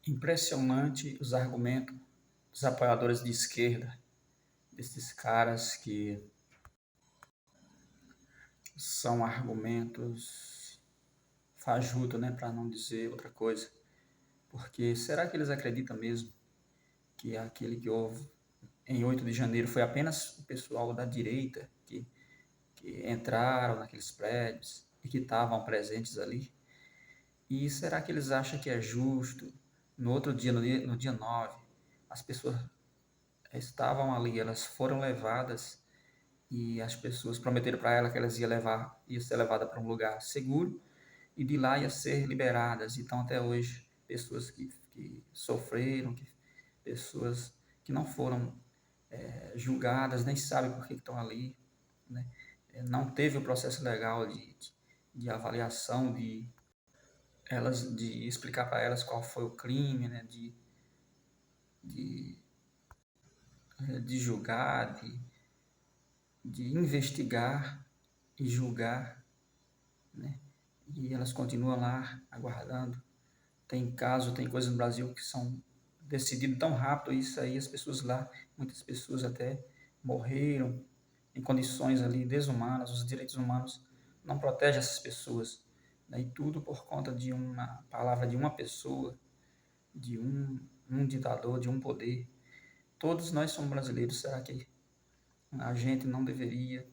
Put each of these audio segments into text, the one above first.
Impressionante os argumentos dos apoiadores de esquerda, desses caras que são argumentos fajutos, né, para não dizer outra coisa. Porque será que eles acreditam mesmo que aquele que houve em 8 de janeiro foi apenas o pessoal da direita que entraram naqueles prédios e que estavam presentes ali? E será que eles acham que é justo, no outro dia, no dia 9, as pessoas estavam ali, elas foram levadas e as pessoas prometeram para ela que elas ia ser levada para um lugar seguro e de lá ia ser liberadas. Então até hoje pessoas que sofreram, pessoas que não foram julgadas, nem sabem por que estão ali, né? Não teve o processo legal de avaliação, de explicar para elas qual foi o crime, né? De, de julgar, de investigar e julgar, né? E elas continuam lá aguardando. Tem coisas no Brasil que são decididas tão rápido, isso aí as pessoas lá, muitas pessoas até morreram em condições ali desumanas, os direitos humanos não protegem essas pessoas, né? E tudo por conta de uma palavra de uma pessoa, de um ditador, de um poder. Todos nós somos brasileiros, será que a gente não deveria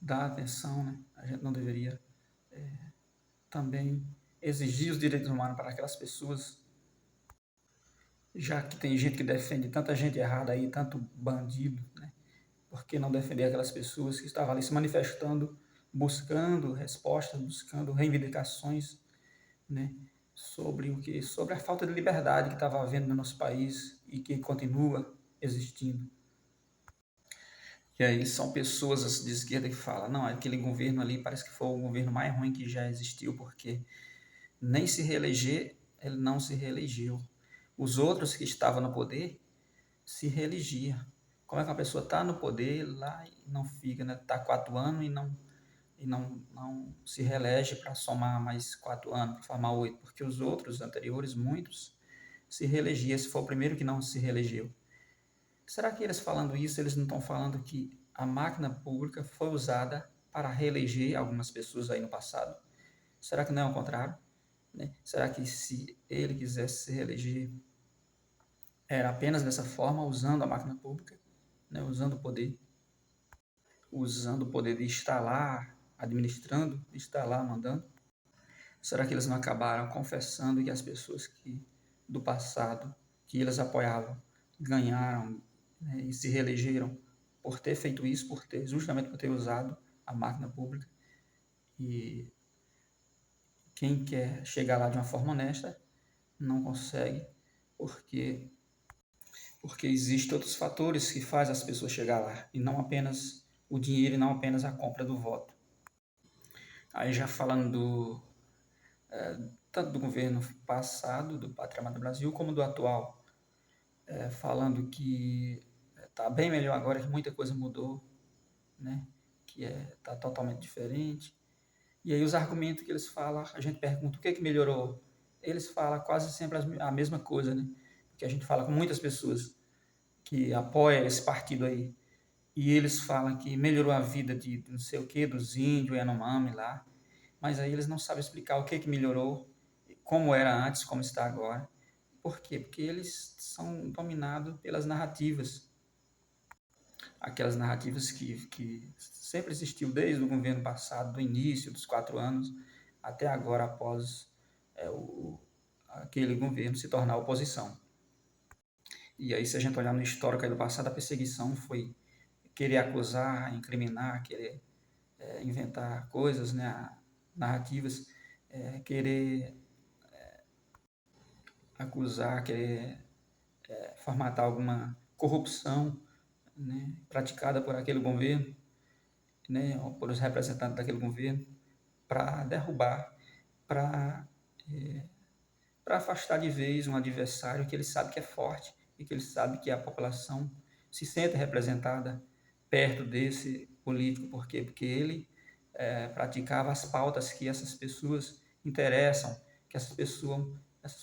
dar atenção, né? A gente não deveria também exigir os direitos humanos para aquelas pessoas, já que tem gente que defende tanta gente errada aí, tanto bandido, né? Por que não defender aquelas pessoas que estavam ali se manifestando, buscando respostas, buscando reivindicações, né? Sobre a falta de liberdade que estava havendo no nosso país e que continua existindo. E aí são pessoas de esquerda que falam, não, aquele governo ali parece que foi o governo mais ruim que já existiu, porque nem se reeleger, ele não se reelegeu. Os outros que estavam no poder se reelegiam. Como é que uma pessoa está no poder lá e não fica, né? Está 4 anos e não se reelege para somar mais 4 anos, para formar 8, porque os outros anteriores, muitos, se reelegiam. Esse foi o primeiro que não se reelegeu. Será que eles falando isso, eles não estão falando que a máquina pública foi usada para reeleger algumas pessoas aí no passado? Será que não é o contrário? Né? Será que se ele quisesse se reeleger, era apenas dessa forma, usando a máquina pública, né? Usando o poder de estar lá administrando, de estar lá mandando? Será que eles não acabaram confessando que as pessoas do passado, que eles apoiavam, ganharam, né, e se reelegeram por ter feito isso, justamente por ter usado a máquina pública? E quem quer chegar lá de uma forma honesta não consegue, porque porque existem outros fatores que fazem as pessoas chegar lá, e não apenas o dinheiro e não apenas a compra do voto. Aí já falando tanto do governo passado, do Pátria Amada Brasil, como do atual, falando que está bem melhor agora, que muita coisa mudou, né? Que está totalmente diferente. E aí os argumentos que eles falam, a gente pergunta o que melhorou. Eles falam quase sempre a mesma coisa, né? Porque a gente fala com muitas pessoas que apoiam esse partido aí. E eles falam que melhorou a vida de não sei o que, dos índios, Yanomami lá. Mas aí eles não sabem explicar o que melhorou, como era antes, como está agora. Por quê? Porque eles são dominados pelas narrativas. Aquelas narrativas que sempre existiu desde o governo passado, do início dos 4 anos, até agora, após aquele governo se tornar oposição. E aí, se a gente olhar no histórico aí do passado, a perseguição foi querer acusar, incriminar, querer inventar coisas, né, narrativas, querer acusar, querer formatar alguma corrupção, né, praticada por aquele governo, né, ou por os representantes daquele governo, para derrubar, para para afastar de vez um adversário que ele sabe que é forte e que ele sabe que a população se sente representada perto desse político. Por quê? Porque ele praticava as pautas que essas pessoas interessam, que essas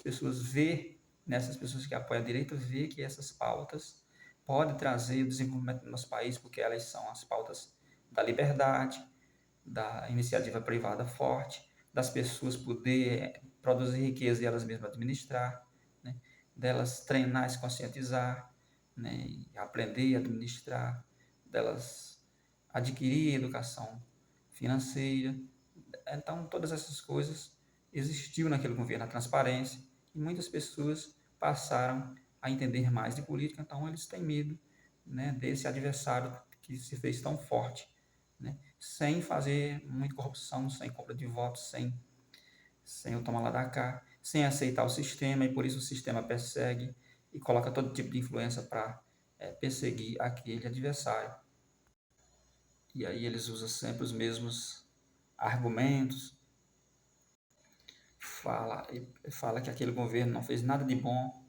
pessoas vê, nessas pessoas que apoiam a direita, vê que essas pautas podem trazer o desenvolvimento do nosso país, porque elas são as pautas da liberdade, da iniciativa privada forte, das pessoas poder produzir riqueza e elas mesmas administrar, né? Delas treinar e se conscientizar, né? E aprender a administrar, delas adquirir educação financeira. Então, todas essas coisas existiu naquele governo, a transparência, e muitas pessoas passaram a entender mais de política, então eles têm medo, né, desse adversário que se fez tão forte, né, sem fazer muita corrupção, sem compra de votos, sem o tomar lá da cá, sem aceitar o sistema, e por isso o sistema persegue e coloca todo tipo de influência para perseguir aquele adversário. E aí eles usam sempre os mesmos argumentos, fala que aquele governo não fez nada de bom.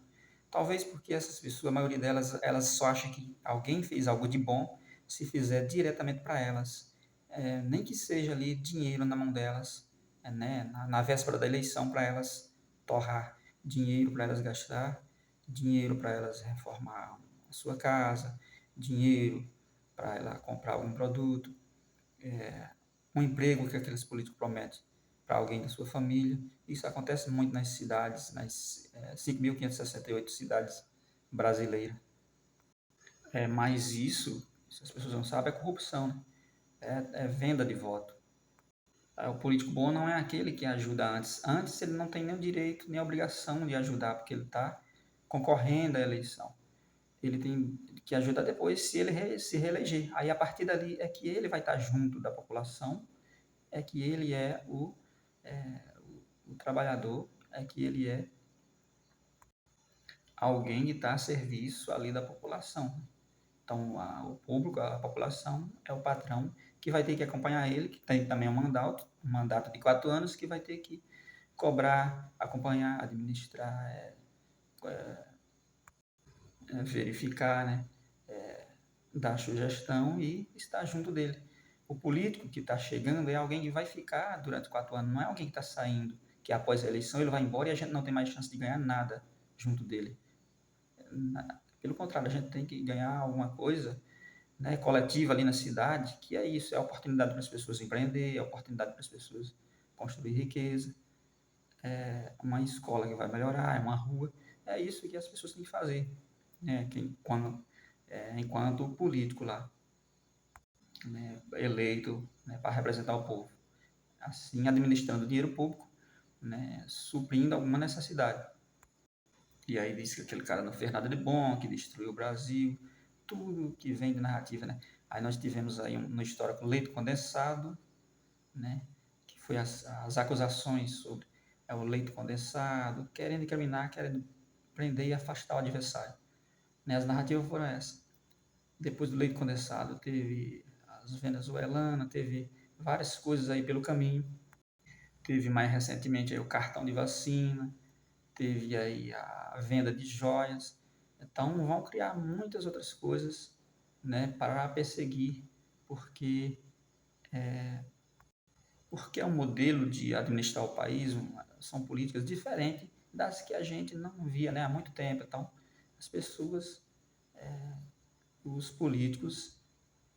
Talvez porque essas pessoas, a maioria delas, elas só acham que alguém fez algo de bom se fizer diretamente para elas. Nem que seja ali dinheiro na mão delas, né? Na véspera da eleição, para elas torrar dinheiro para elas gastar, dinheiro para elas reformar a sua casa, dinheiro para ela comprar algum produto, um emprego que aqueles políticos prometem para alguém da sua família. Isso acontece muito nas cidades, nas 5.568 cidades brasileiras. Mas isso, se as pessoas não sabem, é corrupção, né? É venda de voto. O político bom não é aquele que ajuda antes. Antes ele não tem nem o direito nem a obrigação de ajudar, porque ele está concorrendo à eleição. Ele tem que ajudar depois se ele se reeleger. Aí a partir dali é que ele vai estar junto da população, é que ele é o trabalhador, é que ele é alguém que está a serviço ali da população. Então, o público, a população, é o patrão que vai ter que acompanhar ele, que tem também um mandato de 4 anos, que vai ter que cobrar, acompanhar, administrar, verificar, né? Dar sugestão e estar junto dele. O político que está chegando é alguém que vai ficar durante 4 anos, não é alguém que está saindo, que após a eleição ele vai embora e a gente não tem mais chance de ganhar nada junto dele. Pelo contrário, a gente tem que ganhar alguma coisa, né, coletiva ali na cidade, que é isso, é a oportunidade para as pessoas empreender, é a oportunidade para as pessoas construir riqueza, é uma escola que vai melhorar, é uma rua, é isso que as pessoas têm que fazer, né, enquanto político lá, né, eleito, né, para representar o povo, assim administrando o dinheiro público, né, suprindo alguma necessidade. E aí diz que aquele cara não fez nada de bom, que destruiu o Brasil, tudo que vem de narrativa, né? Aí nós tivemos aí no histórico leite condensado, né? Que foi as acusações sobre o leite condensado, querendo incriminar, querendo prender e afastar o adversário. Né? As narrativas foram essas. Depois do leite condensado, teve as venezuelanas, teve várias coisas aí pelo caminho. Teve mais recentemente aí o cartão de vacina, teve aí a venda de joias. Então vão criar muitas outras coisas, né, para perseguir, porque é um modelo de administrar o país, são políticas diferentes das que a gente não via, né, há muito tempo. Então as pessoas, os políticos,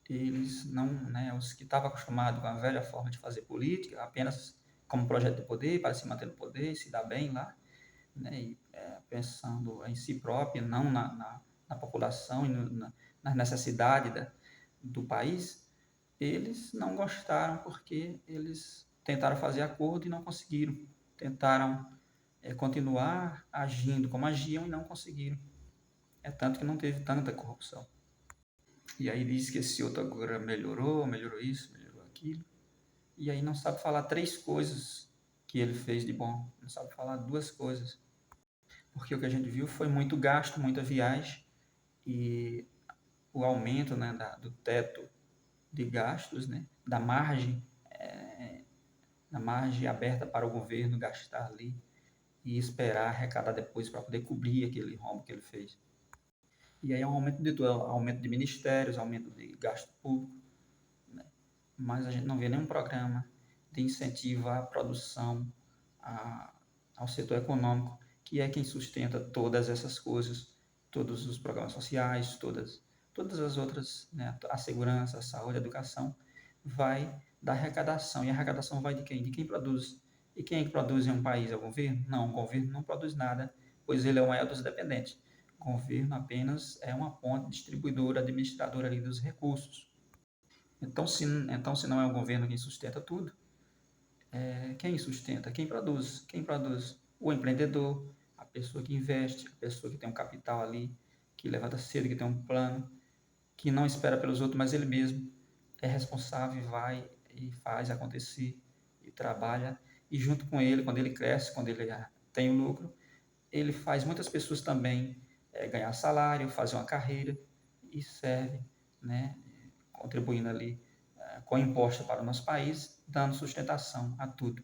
eles não, né, os que estavam acostumados com a velha forma de fazer política, apenas como projeto de poder, para se manter no poder, se dar bem lá, né, e, pensando em si próprio, não na população e nas necessidades do país, eles não gostaram porque eles tentaram fazer acordo e não conseguiram. Tentaram continuar agindo como agiam e não conseguiram. É tanto que não teve tanta corrupção. E aí diz que esse outro agora melhorou isso, melhorou aquilo. E aí não sabe falar 3 coisas que ele fez de bom. Não sabe falar 2 coisas. Porque o que a gente viu foi muito gasto, muita viagem e o aumento, né, do teto de gastos, né, da margem aberta para o governo gastar ali e esperar arrecadar depois para poder cobrir aquele rombo que ele fez. E aí é um aumento de tudo, aumento de ministérios, aumento de gasto público, né? Mas a gente não vê nenhum programa de incentivo à produção, à ao setor econômico, que é quem sustenta todas essas coisas, todos os programas sociais, todas as outras, né, a segurança, a saúde, a educação, vai da arrecadação. E a arrecadação vai de quem? De quem produz. E quem é que produz em um país? É o governo? Não, o governo não produz nada, pois ele é o maior dos dependentes. O governo apenas é uma ponte distribuidora, administradora ali dos recursos. Então, se não é o governo quem sustenta tudo, quem sustenta? Quem produz? Quem produz? O empreendedor, a pessoa que investe, a pessoa que tem um capital ali, que levanta cedo, que tem um plano, que não espera pelos outros, mas ele mesmo é responsável e vai e faz acontecer e trabalha. E junto com ele, quando ele cresce, quando ele tem o lucro, ele faz muitas pessoas também ganhar salário, fazer uma carreira e serve, né, contribuindo ali com impostos para o nosso país, dando sustentação a tudo.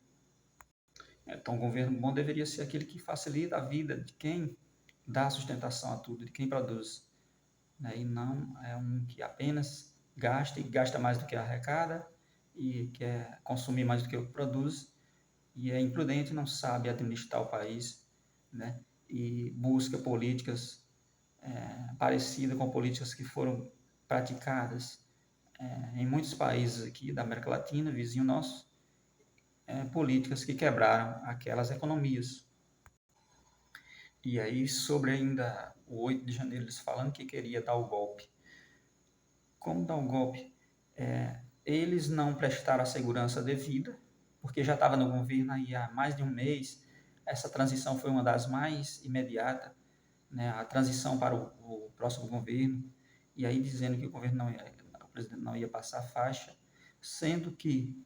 Então, o governo bom deveria ser aquele que facilita a vida de quem dá sustentação a tudo, de quem produz, né? E não é um que apenas gasta e gasta mais do que arrecada e quer consumir mais do que produz e é imprudente, não sabe administrar o país, né? E busca políticas parecidas com políticas que foram praticadas em muitos países aqui da América Latina, vizinho nosso, políticas que quebraram aquelas economias. E aí, sobre ainda o 8 de janeiro, eles falando que queria dar o golpe. Como dar o golpe? Eles não prestaram a segurança devida, porque já estava no governo aí há mais de um mês. Essa transição foi uma das mais imediatas, né? A transição para o próximo governo. E aí dizendo que o governo não ia, o presidente não ia passar a faixa, sendo que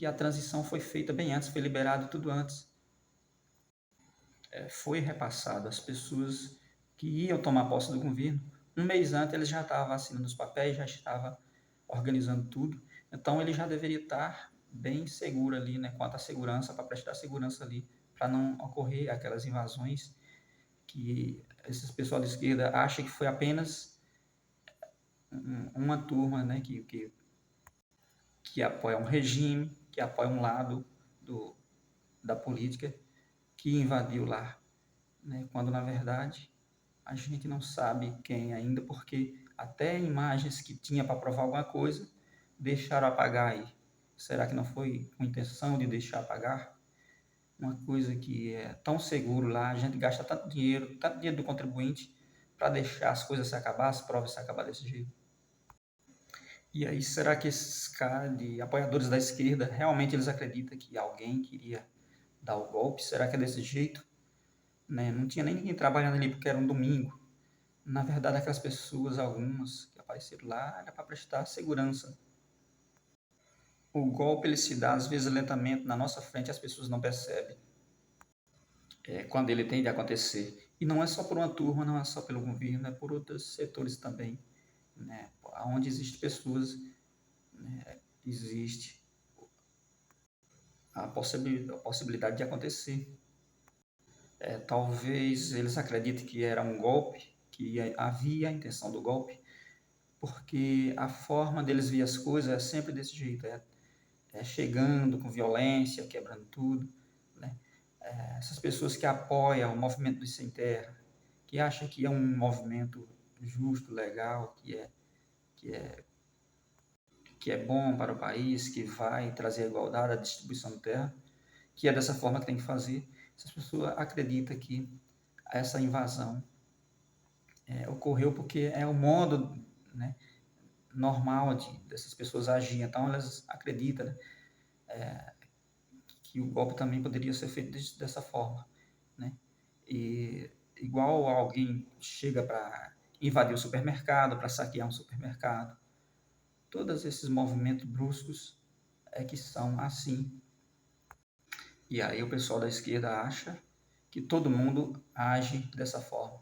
a transição foi feita bem antes, foi liberado tudo antes. Foi repassado às pessoas que iam tomar posse do governo. Um mês antes eles já estavam assinando os papéis, já estavam organizando tudo. Então ele já deveria estar bem seguro ali, né, quanto à segurança, para prestar segurança ali, para não ocorrer aquelas invasões que esses pessoal de esquerda acham que foi apenas uma turma, né, que apoia um regime, que apoia um lado da política, que invadiu lá, né, quando na verdade a gente não sabe quem ainda, porque até imagens que tinha para provar alguma coisa deixaram apagar aí. Será que não foi com intenção de deixar apagar? Uma coisa que é tão seguro lá, a gente gasta tanto dinheiro do contribuinte para deixar as coisas se acabar, as provas se acabar desse jeito. E aí, será que esses caras de apoiadores da esquerda, realmente eles acreditam que alguém queria dar o golpe? Será que é desse jeito? Né? Não tinha nem ninguém trabalhando ali porque era um domingo. Na verdade, aquelas pessoas, algumas que apareceram lá, era para prestar segurança. O golpe ele se dá às vezes lentamente na nossa frente, as pessoas não percebem quando ele tem de acontecer. E não é só por uma turma, não é só pelo governo, é por outros setores também, né? Onde existem pessoas, né, existe a possibilidade de acontecer. Talvez eles acreditem que era um golpe, que havia a intenção do golpe, porque a forma deles ver as coisas é sempre desse jeito, chegando com violência, quebrando tudo, né? Essas pessoas que apoiam o movimento dos sem terra, que acham que é um movimento justo, legal, que é, que é bom para o país, que vai trazer a igualdade, a distribuição de terra, que é dessa forma que tem que fazer. Essas pessoas acreditam que essa invasão ocorreu porque é o modo, né, normal dessas pessoas agir. Então elas acreditam, né, que o golpe também poderia ser feito dessa forma, né? E igual alguém chega para invadir o supermercado, para saquear um supermercado, todos esses movimentos bruscos que são assim. E aí o pessoal da esquerda acha que todo mundo age dessa forma.